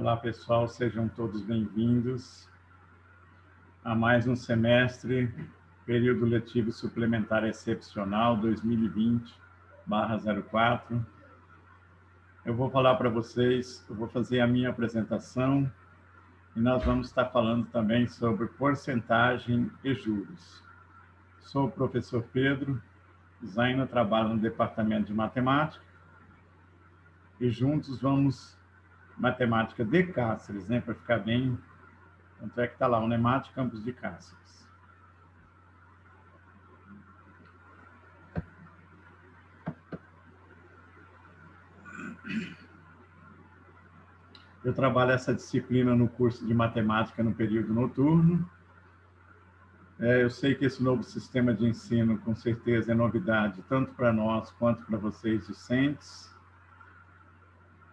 Olá, pessoal, sejam todos bem-vindos a mais um semestre, período letivo suplementar excepcional 2020/04. Eu vou falar para vocês, eu vou fazer a minha apresentação e nós vamos estar falando também sobre porcentagem e juros. Sou o professor Pedro, designer, trabalho no departamento de matemática e juntos vamos matemática de Cáceres, né, para ficar bem. Tanto é que está lá, Unemat Campus de Cáceres. Eu trabalho essa disciplina no curso de matemática no período noturno. Eu sei que esse novo sistema de ensino, com certeza, é novidade, tanto para nós quanto para vocês, discentes.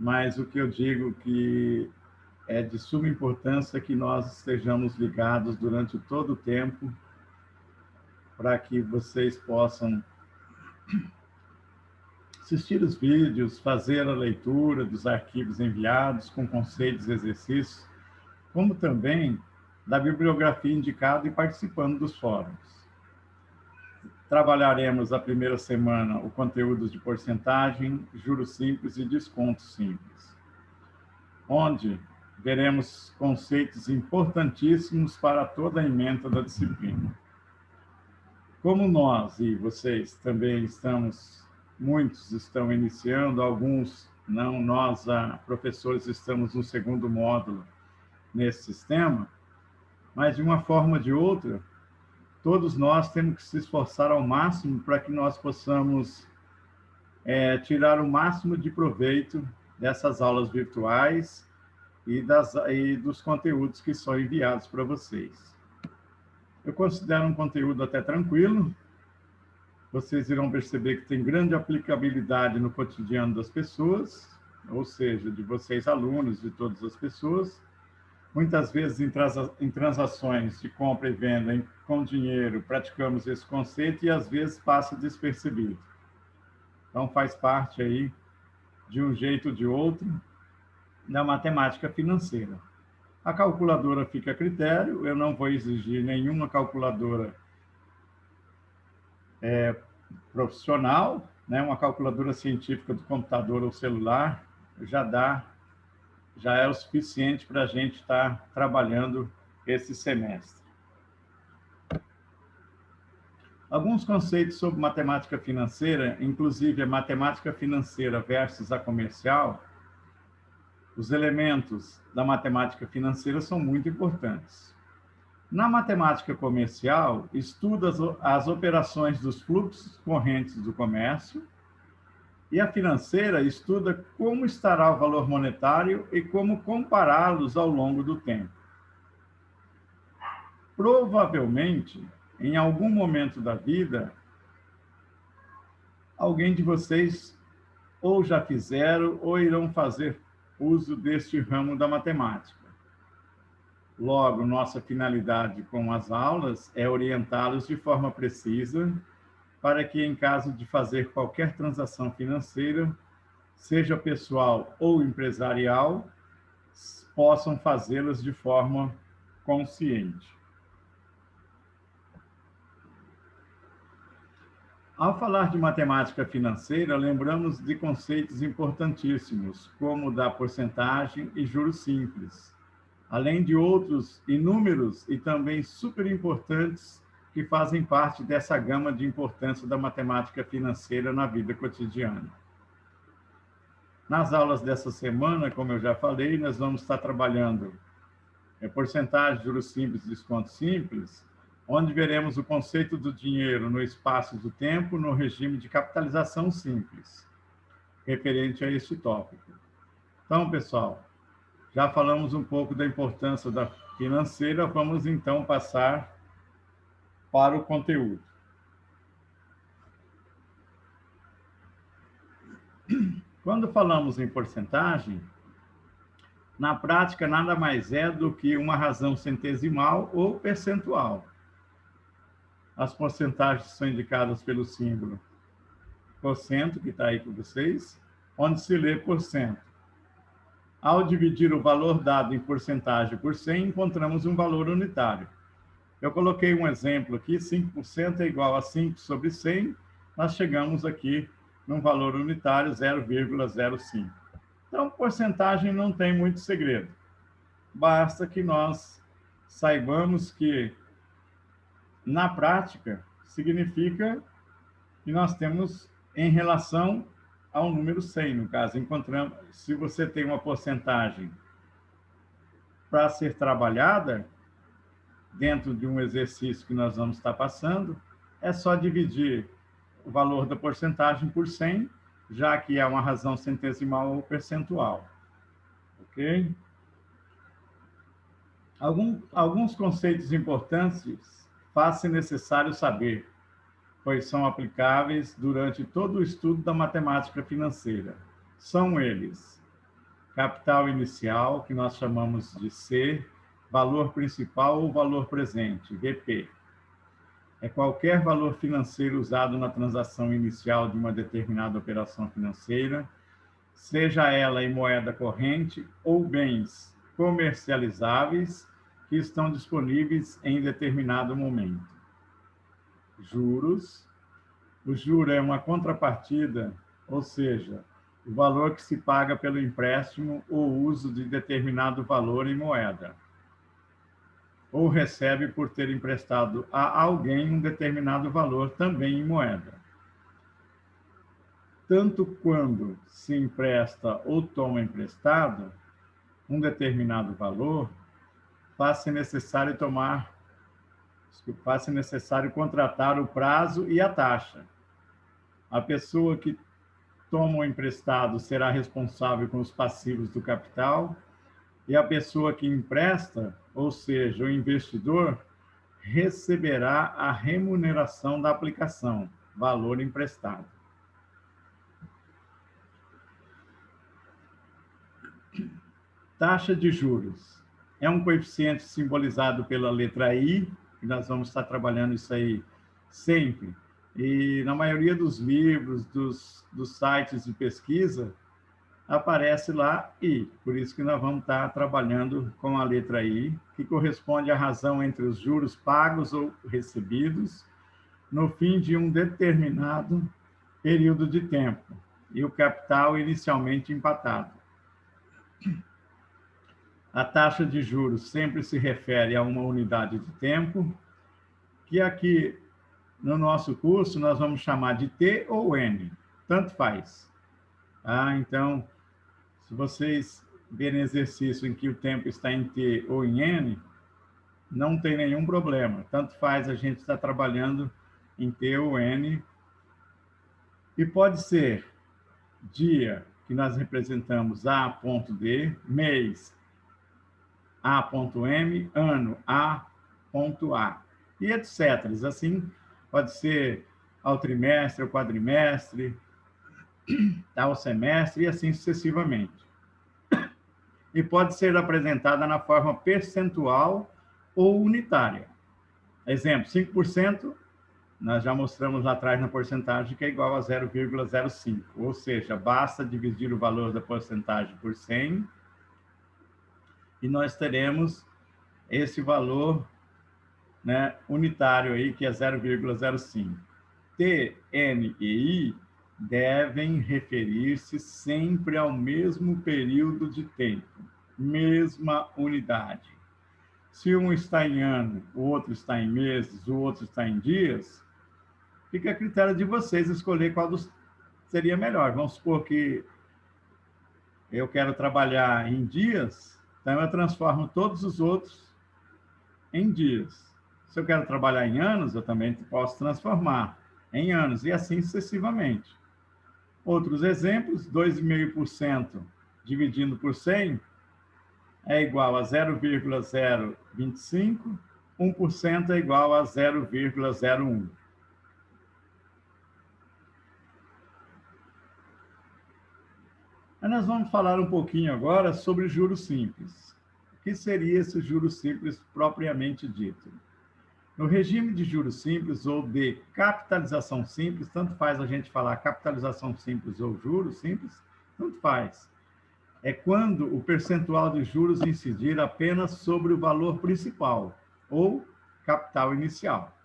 Mas o que eu digo que é de suma importância que nós estejamos ligados durante todo o tempo para que vocês possam assistir os vídeos, fazer a leitura dos arquivos enviados com conceitos e exercícios, como também da bibliografia indicada e participando dos fóruns. Trabalharemos a primeira semana o conteúdo de porcentagem, juros simples e descontos simples, onde veremos conceitos importantíssimos para toda a ementa da disciplina. Como nós e vocês também muitos estão iniciando, alguns não, nós, professores, estamos no segundo módulo nesse sistema, mas de uma forma ou de outra, todos nós temos que se esforçar ao máximo para que nós possamos tirar o máximo de proveito dessas aulas virtuais e dos conteúdos que são enviados para vocês. Eu considero um conteúdo até tranquilo. Vocês irão perceber que tem grande aplicabilidade no cotidiano das pessoas, ou seja, de vocês alunos, de todas as pessoas. Muitas vezes em transações de compra e venda com dinheiro, praticamos esse conceito e às vezes passa despercebido. Então faz parte aí, de um jeito ou de outro, da matemática financeira. A calculadora fica a critério, eu não vou exigir nenhuma calculadora profissional, né? Uma calculadora científica do computador ou celular já é o suficiente para a gente estar trabalhando esse semestre. Alguns conceitos sobre matemática financeira, inclusive a matemática financeira versus a comercial, os elementos da matemática financeira são muito importantes. Na matemática comercial, estuda as operações dos fluxos correntes do comércio, e a financeira estuda como estará o valor monetário e como compará-los ao longo do tempo. Provavelmente, em algum momento da vida, alguém de vocês ou já fizeram ou irão fazer uso deste ramo da matemática. Logo, nossa finalidade com as aulas é orientá-los de forma precisa para que, em caso de fazer qualquer transação financeira, seja pessoal ou empresarial, possam fazê-las de forma consciente. Ao falar de matemática financeira, lembramos de conceitos importantíssimos, como da porcentagem e juros simples, além de outros inúmeros e também super importantes que fazem parte dessa gama de importância da matemática financeira na vida cotidiana. Nas aulas dessa semana, como eu já falei, nós vamos estar trabalhando porcentagem, juros simples e desconto simples, onde veremos o conceito do dinheiro no espaço do tempo no regime de capitalização simples, referente a este tópico. Então, pessoal, já falamos um pouco da importância da financeira, vamos então passar para o conteúdo. Quando falamos em porcentagem, na prática nada mais é do que uma razão centesimal ou percentual. As porcentagens são indicadas pelo símbolo porcento, que está aí com vocês, onde se lê por cento. Ao dividir o valor dado em porcentagem por 100, encontramos um valor unitário. Eu coloquei um exemplo aqui, 5% é igual a 5 sobre 100, nós chegamos aqui num valor unitário 0,05. Então, porcentagem não tem muito segredo. Basta que nós saibamos que, na prática, significa que nós temos em relação ao número 100, no caso, encontramos, se você tem uma porcentagem para ser trabalhada, dentro de um exercício que nós vamos estar passando, é só dividir o valor da porcentagem por 100, já que é uma razão centesimal ou percentual. Ok? Alguns conceitos importantes faz-se necessário saber, pois são aplicáveis durante todo o estudo da matemática financeira. São eles: capital inicial, que nós chamamos de C, valor principal ou valor presente, VP. É qualquer valor financeiro usado na transação inicial de uma determinada operação financeira, seja ela em moeda corrente ou bens comercializáveis que estão disponíveis em determinado momento. Juros. O juro é uma contrapartida, ou seja, o valor que se paga pelo empréstimo ou uso de determinado valor em moeda, ou recebe por ter emprestado a alguém um determinado valor também em moeda. Tanto quando se empresta ou toma emprestado um determinado valor, faz-se necessário contratar o prazo e a taxa. A pessoa que toma o emprestado será responsável com os passivos do capital e a pessoa que empresta, ou seja, o investidor, receberá a remuneração da aplicação, valor emprestado. Taxa de juros. É um coeficiente simbolizado pela letra I, e nós vamos estar trabalhando isso aí sempre. E na maioria dos livros, dos sites de pesquisa, aparece lá I. Por isso que nós vamos estar trabalhando com a letra I, que corresponde à razão entre os juros pagos ou recebidos no fim de um determinado período de tempo e o capital inicialmente empatado. A taxa de juros sempre se refere a uma unidade de tempo, que aqui no nosso curso nós vamos chamar de T ou N, tanto faz. Então, se vocês verem exercício em que o tempo está em T ou em N, não tem nenhum problema. Tanto faz a gente estar trabalhando em T ou N. E pode ser dia, que nós representamos A.D, mês A.M, ano A.A, e etc. Assim, pode ser ao trimestre, ao quadrimestre, ao semestre, e assim sucessivamente. E pode ser apresentada na forma percentual ou unitária. Exemplo, 5%, nós já mostramos lá atrás na porcentagem, que é igual a 0,05, ou seja, basta dividir o valor da porcentagem por 100, e nós teremos esse valor, né, unitário aí, que é 0,05. T, N e I devem referir-se sempre ao mesmo período de tempo, mesma unidade. Se um está em ano, o outro está em meses, o outro está em dias, fica a critério de vocês escolher qual seria melhor. Vamos supor que eu quero trabalhar em dias, então eu transformo todos os outros em dias. Se eu quero trabalhar em anos, eu também posso transformar em anos, e assim sucessivamente. Outros exemplos, 2,5% dividindo por 100 é igual a 0,025, 1% é igual a 0,01. Mas nós vamos falar um pouquinho agora sobre juros simples. O que seria esse juros simples propriamente dito? No regime de juros simples ou de capitalização simples, tanto faz a gente falar capitalização simples ou juros simples, tanto faz. é quando o percentual de juros incidir apenas sobre o valor principal, ou capital inicial.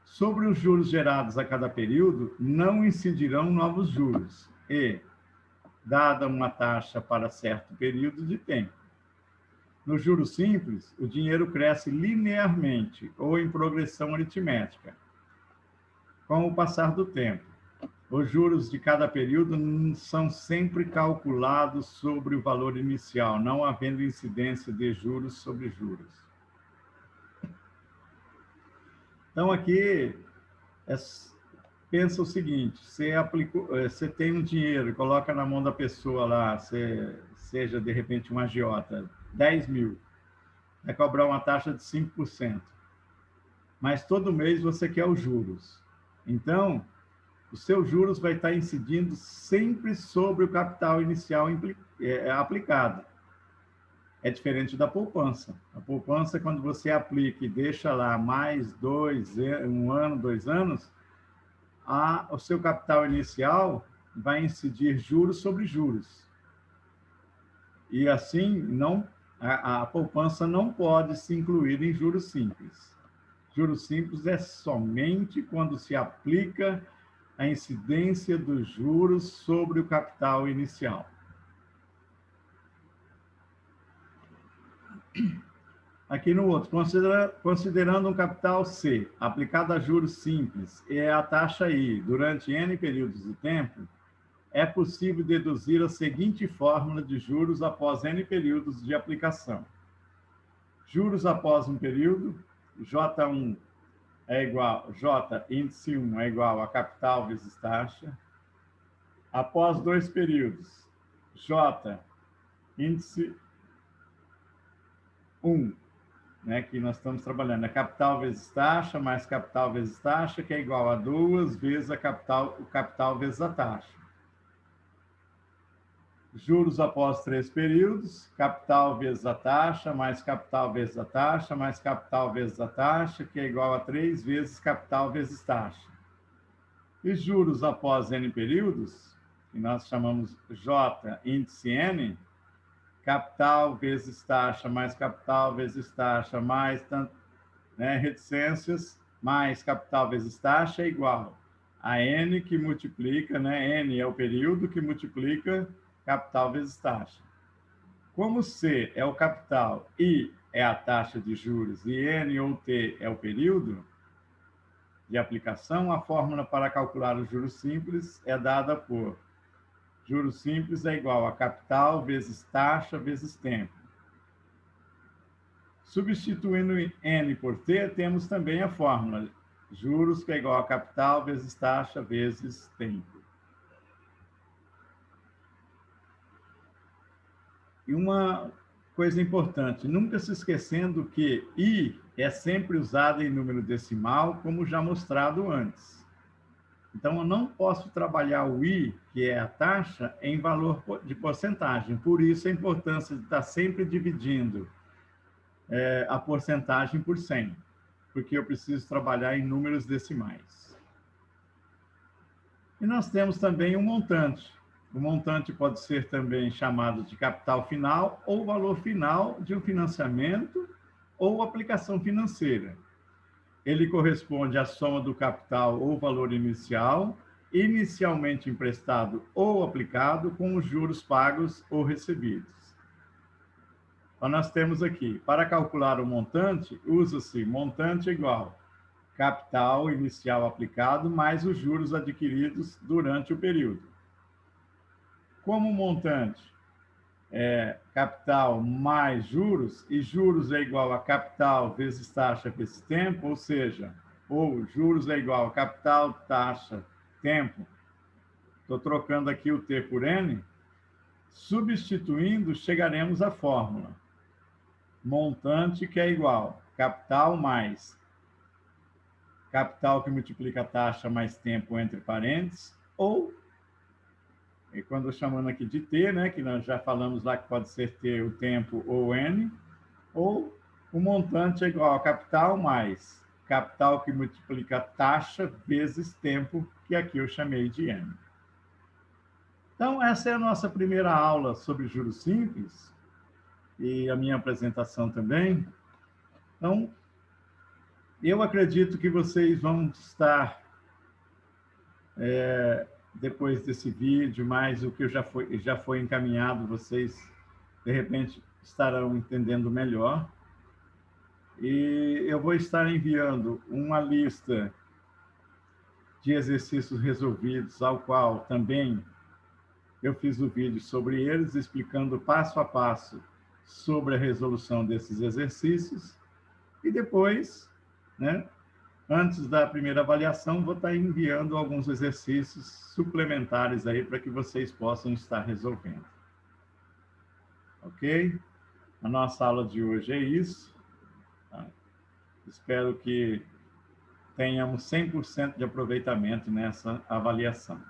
Sobre os juros gerados a cada período, não incidirão novos juros e, dada uma taxa para certo período de tempo. No juro simples, o dinheiro cresce linearmente ou em progressão aritmética, com o passar do tempo. Os juros de cada período são sempre calculados sobre o valor inicial, não havendo incidência de juros sobre juros. Então, aqui, pensa o seguinte, você tem um dinheiro e coloca na mão da pessoa lá, seja, de repente, um agiota, 10 mil, vai cobrar uma taxa de 5%. Mas todo mês você quer os juros. Então, os seus juros vai estar incidindo sempre sobre o capital inicial aplicado. É diferente da poupança. A poupança, quando você aplica e deixa lá mais um ano, 2 anos, o seu capital inicial vai incidir juros sobre juros. E assim, a poupança não pode se incluir em juros simples. Juros simples é somente quando se aplica a incidência dos juros sobre o capital inicial. Aqui no outro, considerando um capital C aplicado a juros simples e a taxa I durante N períodos de tempo, é possível deduzir a seguinte fórmula de juros após N períodos de aplicação. Juros após um período, J1 é igual, J índice 1 é igual a capital vezes taxa. Após 2 períodos, J índice 1, né, que nós estamos trabalhando, é capital vezes taxa, mais capital vezes taxa, que é igual a 2 vezes o capital vezes a taxa. Juros após 3 períodos, capital vezes a taxa, mais capital vezes a taxa, mais capital vezes a taxa, que é igual a 3 vezes capital vezes taxa. E juros após N períodos, que nós chamamos J índice N, capital vezes taxa, mais capital vezes taxa, mais reticências, mais capital vezes taxa é igual a N que multiplica, N é o período que multiplica capital vezes taxa. Como C é o capital, I é a taxa de juros e N ou T é o período de aplicação, a fórmula para calcular os juros simples é dada por juros simples é igual a capital vezes taxa vezes tempo. Substituindo N por T, temos também a fórmula juros que é igual a capital vezes taxa vezes tempo. E uma coisa importante, nunca se esquecendo que I é sempre usado em número decimal, como já mostrado antes. Então, eu não posso trabalhar o I, que é a taxa, em valor de porcentagem. Por isso, a importância de estar sempre dividindo a porcentagem por 100, porque eu preciso trabalhar em números decimais. E nós temos também um montante. O montante pode ser também chamado de capital final ou valor final de um financiamento ou aplicação financeira. Ele corresponde à soma do capital ou valor inicial, inicialmente emprestado ou aplicado, com os juros pagos ou recebidos. Então, nós temos aqui, para calcular o montante, usa-se montante igual capital inicial aplicado mais os juros adquiridos durante o período. Como o montante é capital mais juros, e juros é igual a capital vezes taxa vezes tempo, ou seja, ou juros é igual a capital, taxa, tempo, estou trocando aqui o T por N, substituindo, chegaremos à fórmula. Montante que é igual capital mais capital que multiplica a taxa mais tempo entre parênteses, ou e quando chamando aqui de T, que nós já falamos lá que pode ser T o tempo ou N, ou o montante é igual a capital mais capital que multiplica taxa vezes tempo, que aqui eu chamei de N. Então, essa é a nossa primeira aula sobre juros simples e a minha apresentação também. Então, eu acredito que vocês vão estar, depois desse vídeo, mais o que já foi encaminhado, vocês, de repente, estarão entendendo melhor. E eu vou estar enviando uma lista de exercícios resolvidos, ao qual também eu fiz o vídeo sobre eles, explicando passo a passo sobre a resolução desses exercícios. E depois, né, antes da primeira avaliação, vou estar enviando alguns exercícios suplementares aí para que vocês possam estar resolvendo. Ok? A nossa aula de hoje é isso. Tá? Espero que tenhamos 100% de aproveitamento nessa avaliação.